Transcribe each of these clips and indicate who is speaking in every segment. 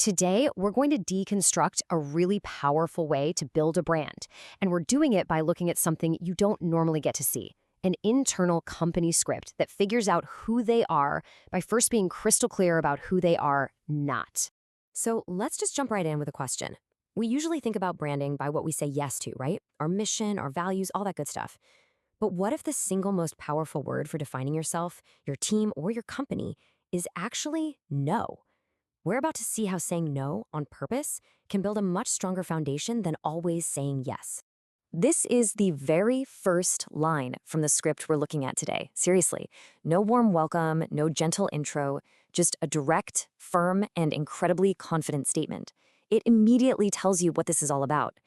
Speaker 1: Today, we're going to deconstruct a really powerful way to build a brand, and we're doing it by looking at something you don't normally get to see, an internal company script that figures out who they are by first being crystal clear about who they are not. So let's just jump right in with a question. We usually think about branding by what we say yes to, right? Our mission, our values, all that good stuff. But what if the single most powerful word for defining yourself, your team, or your company is actually no? We're about to see how saying no on purpose can build a much stronger foundation than always saying yes. This is the very first line from the script we're looking at today. Seriously, no warm welcome, no gentle intro, just a direct, firm, and incredibly confident statement. It immediately tells you what this is all about.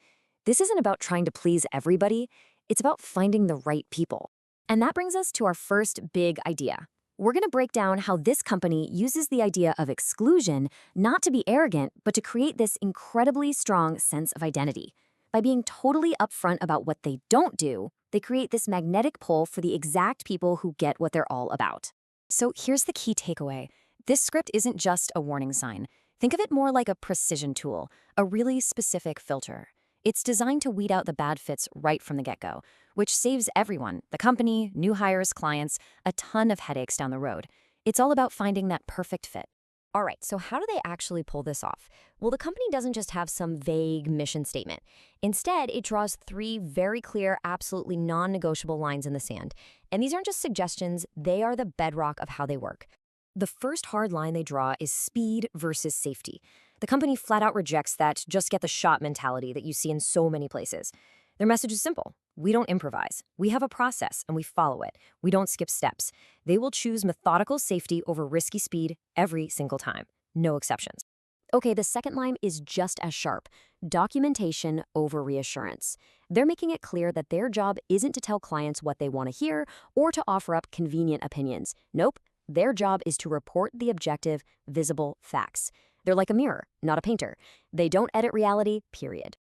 Speaker 1: This isn't about trying to please everybody, it's about finding the right people. And that brings us to our first big idea. We're going to break down how this company uses the idea of exclusion not to be arrogant, but to create this incredibly strong sense of identity. By being totally upfront about what they don't do, they create this magnetic pull for the exact people who get what they're all about. So here's the key takeaway. This script isn't just a warning sign. Think of it more like a precision tool, a really specific filter. It's designed to weed out the bad fits right from the get-go, which saves everyone, the company, new hires, clients, a ton of headaches down the road. It's all about finding that perfect fit. All right, so how do they actually pull this off? Well, the company doesn't just have some vague mission statement. Instead, it draws three very clear, absolutely non-negotiable lines in the sand. And these aren't just suggestions, they are the bedrock of how they work. The first hard line they draw is speed versus safety. The company flat out rejects that just get the shot mentality that you see in so many places. Their message is simple. We don't improvise. We have a process and we follow it. We don't skip steps. They will choose methodical safety over risky speed every single time. No exceptions. Okay, the second line is just as sharp. Documentation over reassurance. They're making it clear that their job isn't to tell clients what they want to hear or to offer up convenient opinions. Nope. Their job is to report the objective, visible facts. They're like a mirror, not a painter. They don't edit reality, period.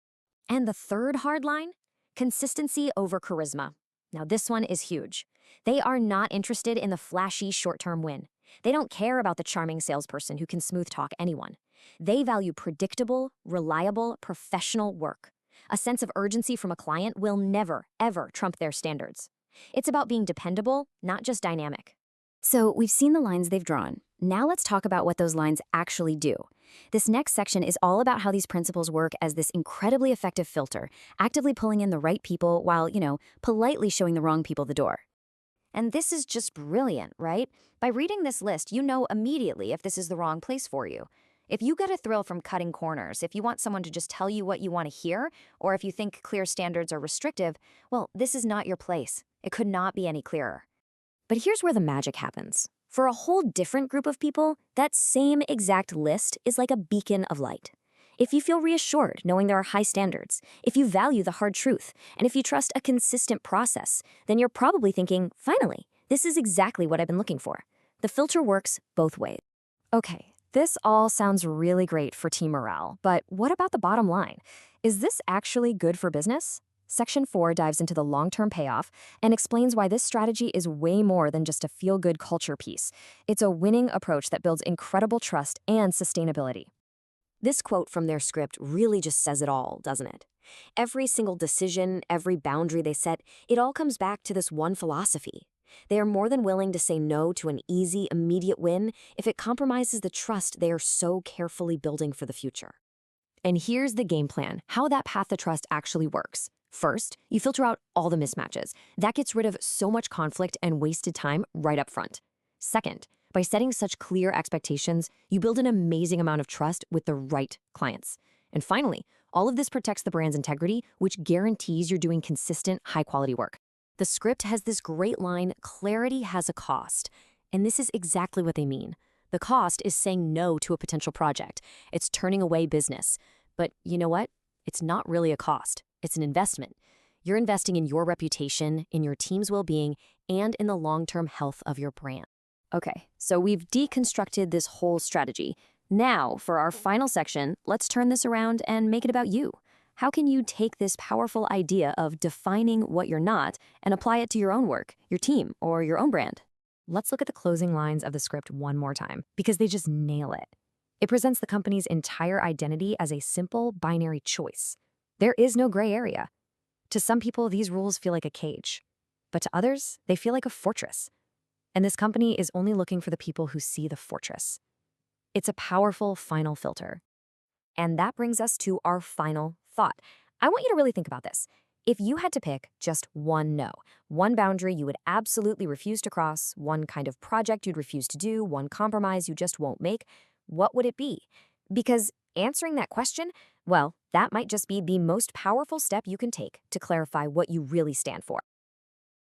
Speaker 1: And the third hard line? Consistency over charisma. Now this one is huge. They are not interested in the flashy short-term win. They don't care about the charming salesperson who can smooth talk anyone. They value predictable, reliable, professional work. A sense of urgency from a client will never, ever trump their standards. It's about being dependable, not just dynamic. So we've seen the lines they've drawn. Now let's talk about what those lines actually do. This next section is all about how these principles work as this incredibly effective filter, actively pulling in the right people while, politely showing the wrong people the door. And this is just brilliant, right? By reading this list, you know immediately if this is the wrong place for you. If you get a thrill from cutting corners, if you want someone to just tell you what you want to hear, or if you think clear standards are restrictive, well, this is not your place. It could not be any clearer. But here's where the magic happens. For a whole different group of people, that same exact list is like a beacon of light. If you feel reassured knowing there are high standards, if you value the hard truth, and if you trust a consistent process, then you're probably thinking, finally, this is exactly what I've been looking for. The filter works both ways. Okay, this all sounds really great for team morale, but what about the bottom line? Is this actually good for business? Section 4 dives into the long-term payoff and explains why this strategy is way more than just a feel-good culture piece. It's a winning approach that builds incredible trust and sustainability. This quote from their script really just says it all, doesn't it? Every single decision, every boundary they set, it all comes back to this one philosophy. They are more than willing to say no to an easy, immediate win if it compromises the trust they are so carefully building for the future. And here's the game plan, how that path to trust actually works. First, you filter out all the mismatches. That gets rid of so much conflict and wasted time right up front. Second, by setting such clear expectations, you build an amazing amount of trust with the right clients. And finally, all of this protects the brand's integrity, which guarantees you're doing consistent, high-quality work. The script has this great line, clarity has a cost. And this is exactly what they mean. The cost is saying no to a potential project. It's turning away business. But you know what? It's not really a cost. It's an investment. You're investing in your reputation, in your team's well-being, and in the long-term health of your brand. Okay, so we've deconstructed this whole strategy. Now, for our final section, let's turn this around and make it about you. How can you take this powerful idea of defining what you're not and apply it to your own work, your team, or your own brand? Let's look at the closing lines of the script one more time, because they just nail it.
Speaker 2: It presents the company's entire identity as a simple binary choice. There is no gray area. To some people, these rules feel like a cage, but to others, they feel like a fortress. And this company is only looking for the people who see the fortress. It's a powerful final filter. And that brings us to our final thought. I want you to really think about this. If you had to pick just one no, one boundary you would absolutely refuse to cross, one kind of project you'd refuse to do, one compromise you just won't make, what would it be? Because answering that question, well, that might just be the most powerful step you can take to clarify what you really stand for.